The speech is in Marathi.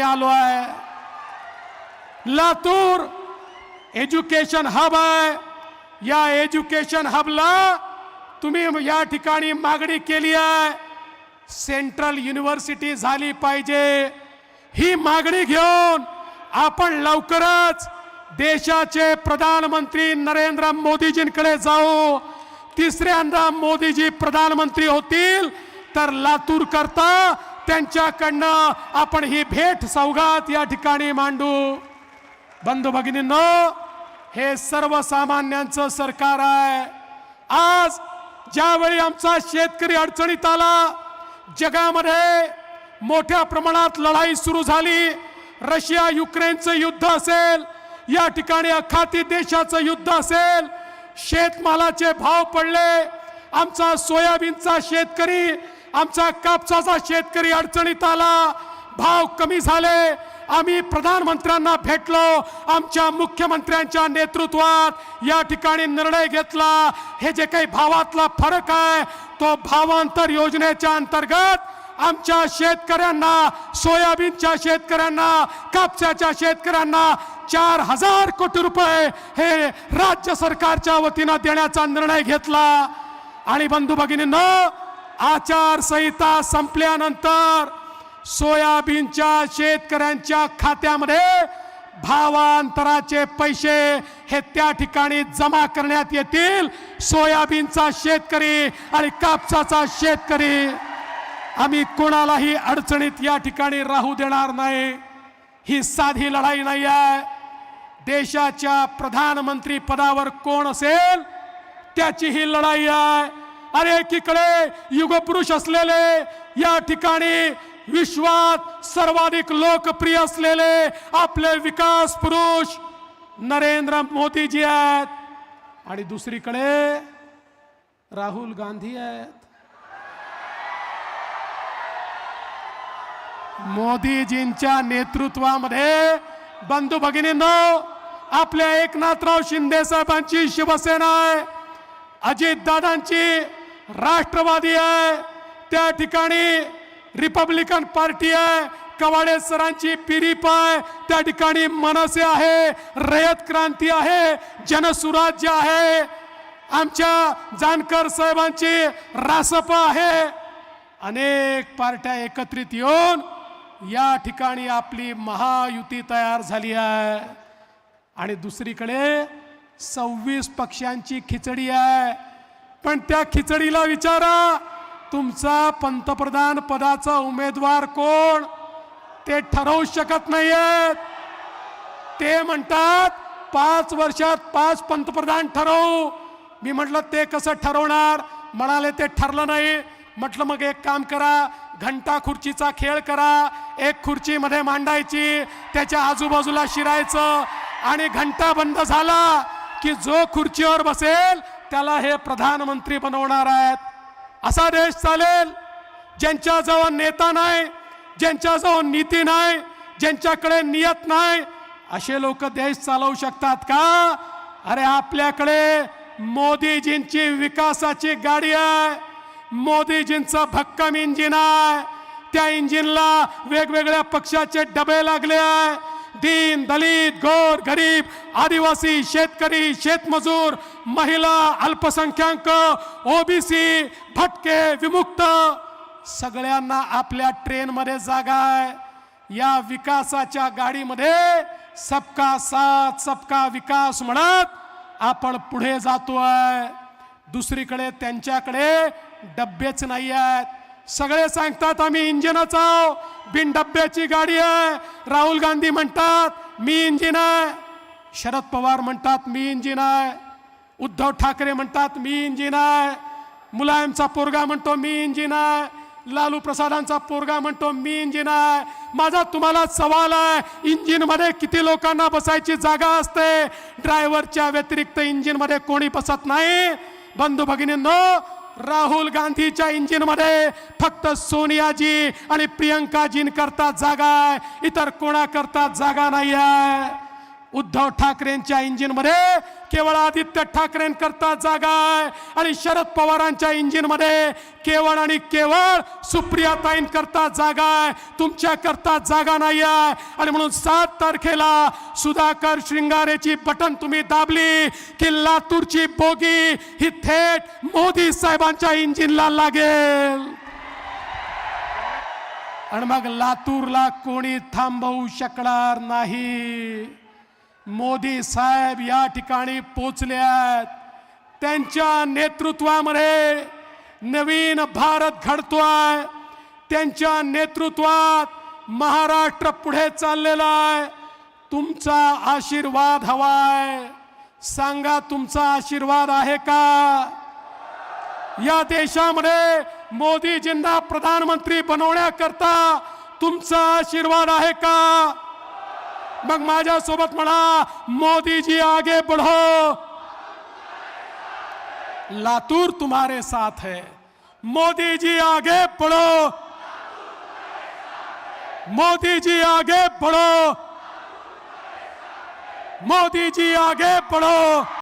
आलो आहे। लातूर एज्युकेशन हब आहे। या एज्युकेशन हबला तुम्ही या ठिकाणी मागणी केली आहे, सेंट्रल युनिव्हर्सिटी झाली पाहिजे। ही मागणी घेऊन आपण लवकरच देशाचे प्रधानमंत्री नरेंद्र मोदीजींकडे जाऊ। तिसऱ्यांदा मोदीजी प्रधानमंत्री होतील तर लातूर करता त्यांच्याकडनं आपण ही भेट सौगात या ठिकाणी मांडू। बंधू भगिनींनो, हे सर्वसामान्यांचं सरकार आहे। आज ज्यावेळी आमचा शेतकरी अडचणीत आला, जगामध्ये मोठ्या प्रमाणात लढाई सुरू झाली, रशिया युक्रेनचं युद्ध असेल, या ठिकाणी अखाती देशाचं युद्ध असेल, शेतमालाचे भाव पडले, आमचा सोयाबीनचा शेतकरी, आमचा कापसाचा शेतकरी अडचणीत आला, भाव कमी झाले। आम्ही प्रधानमंत्र्यांना भेटलो, आमच्या मुख्यमंत्र्यांच्या नेतृत्वात या ठिकाणी निर्णय घेतला। हे जे काही भावातला फरक आहे तो भावांतर योजनेच्या अंतर्गत आमच्या शेतकऱ्यांना, सोयाबीनच्या शेतकऱ्यांना, कापसाच्या शेतकऱ्यांना 4000 कोटी रुपये हे राज्य सरकारच्या वतीने देण्याचा निर्णय घेतला। आणि बंधू भगिनींनो, आचारसंहिता संपल्यानंतर सोयाबीनच्या शेतकऱ्यांच्या खात्यामध्ये भावांतराचे पैसे हे त्या ठिकाणी जमा करण्यात येतील। सोयाबीनचा शेतकरी आणि कापसाचा शेतकरी, आम्ही कोणालाही अडचणीत या ठिकाणी राहू देणार नाही। ही साधी लढाई नाही आहे। देशाच्या प्रधानमंत्री पदावर कोण असेल त्याची ही लढाई आहे। अरे एकीकडे युगपुरुष असलेले, या ठिकाणी विश्वात सर्वाधिक लोकप्रिय असलेले आपले विकास पुरुष नरेंद्र मोदीजी आहेत, आणि दुसरीकडे राहुल गांधी आहेत। मोदीजींच्या नेतृत्वामध्ये बंधू भगिनींनो, आपल्या एकनाथराव शिंदे साहेबांची शिवसेना आहे, अजितदादांची राष्ट्रवादी आहे, त्या ठिकाणी रिपब्लिकन पार्टी आहे, कवाडे सरांची पिरीप आहे, त्या ठिकाणी मनसे आहे, रयत क्रांती आहे, जनसुराज्य आहे, आमच्या जानकर साहेबांची रासप आहे। अनेक पार्ट्या एकत्रित येऊन या ठिकाणी आपली महायुती तयार झाली आहे। आणि दुसरीकडे 26 पक्षांची खिचडी आहे। पण त्या खिचडीला विचारा, तुमचा पंतप्रधान पदाचा उमेदवार कोण ते ठरवू शकत नाहीयेत। ते म्हणतात 5 वर्षात 5 पंतप्रधान ठरवू। मी म्हटलं ते कसं ठरवणार? म्हणाले ते ठरलं नाही। म्हटलं मग एक काम करा, घंटा खुर्चीचा खेळ करा, एक खुर्ची मध्ये मांडायची, त्याच्या आजूबाजूला शिरायचं, आणि घंटा बंद झाला की जो खुर्चीवर बसेल त्याला हे प्रधानमंत्री बनवणार आहेत। असा देश चालेल? ज्यांच्याजवळ नेता नाही, ज्यांच्याजवळ नीती नाही, ज्यांच्याकडे नियत नाही, असे लोक देश चालवू शकतात का? अरे आपल्याकडे मोदीजींची विकासाची गाडी आहे, मोदीजींचं भक्कम इंजिन आहे। त्या इंजिनला वेगवेगळ्या पक्षाचे डबे लागले आहे। दीन दलित, गोर गरीब, आदिवासी, शेतकरी, शेतमजूर, महिला, अल्पसंख्याक, ओबीसी, भटके, विमुक्त, सगळ्यांना आपल्या ट्रेन मध्ये जागा आहे। या विकासाच्या गाडीमध्ये सबका साथ सबका विकास म्हणत आपण पुढे जातोय। दुसरीकडे त्यांच्याकडे डब्बेच नाही आहेत। सगळे सांगतात आम्ही इंजिनच आहोत, बिन डब्याची गाडी आहे। राहुल गांधी म्हणतात मी इंजिन आहे, शरद पवार म्हणतात मी इंजिन आहे, उद्धव ठाकरे म्हणतात मी इंजिन आहे, मुलायमचा पोरगा म्हणतो मी इंजिन आहे, लालू प्रसादांचा पोरगा म्हणतो मी इंजिन आहे। माझा तुम्हाला सवाल आहे, इंजिन मध्ये किती लोकांना बसायची जागा असते? ड्रायव्हरच्या व्यतिरिक्त इंजिन मध्ये कोणी बसत नाही। बंधू भगिनींनो, राहुल गांधीच्या इंजिन मध्ये फक्त सोनियाजी आणि प्रियंकाजींकरता जागा आहे, इतर कोणाकरता जागा नाही आहे। उद्धव ठाकरेंच्या इंजिनमध्ये केवळ आदित्य ठाकरेंकरता जागा आहे आणि शरद पवारांच्या इंजिनमध्ये केवळ आणि केवळ सुप्रियाताईंकरता जागा आहे, तुमच्याकरता जागा नाही आहे. आणि म्हणून 7 तारखेला सुधाकर श्रृंगारेची बटन तुम्ही दाबली की लातूरची बोगी ही थेट मोदी साहेबांच्या इंजिनला लागेल आणि मग लातूरला कोणी थांबवू शकणार नाही. मोदी साहेब या ठिकाणी पोचले आहेत. त्यांच्या नेतृत्वामध्ये नवीन भारत घडतोय. त्यांच्या नेतृत्वात महाराष्ट्र पुढे चाललेला आहे. तुमचा आशीर्वाद हवाय. सांगा, तुमचा आशीर्वाद आहे का? या देशामध्ये मोदीजींना प्रधानमंत्री बनवण्याकरता तुमचा आशीर्वाद आहे का? मग माझ्या सोबत म्हणा, मोदीजी आगे बढ़ो, लातूर तुम्हारे साथ है. मोदीजी आगे बढ़ो, मोदीजी आगे बढ़ो, मोदीजी आगे बढ़ो.